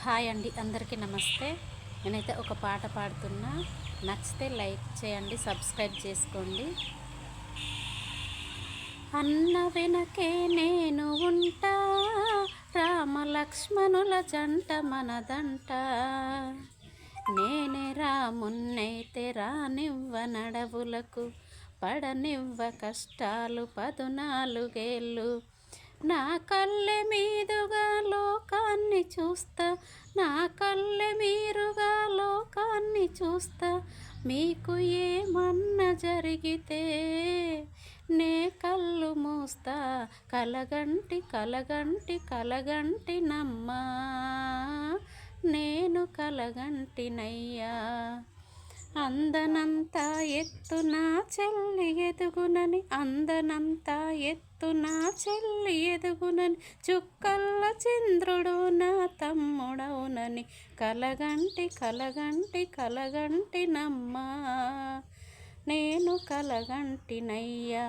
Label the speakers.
Speaker 1: Hi అండి, అందరికీ నమస్తే. నేనైతే ఒక పాట పాడుతున్నా. నచ్చితే లైక్ చేయండి, సబ్స్క్రైబ్ చేసుకోండి. అన్న వెనకే నేను ఉంటా, రామ లక్ష్మణుల జంట మనదంట. నేనే రామున్నైతే రానివ్వ నడవులకు, పడనివ్వ కష్టాలు 14 ఏళ్ళు. నా కళ్ళె మీదుగా లోకాన్ని చూస్తా, నా కళ్ళె మీరుగా లోకాన్ని చూస్తా. మీకు ఏమన్నా జరిగితే నే కళ్ళు మూస్తా. కలగంటి కలగంటి కలగంటి నమ్మా, నేను కలగంటినయ్యా. అందనంతా ఎత్తున చెల్లి ఎదుగునని, అందనంతా ఎత్తున చెల్లి ఎదుగునని, చుక్కల్ల చంద్రుడు నా తమ్ముడవునని, కలగంటి కలగంటి కలగంటి నమ్మా, నేను కలగంటినయ్యా.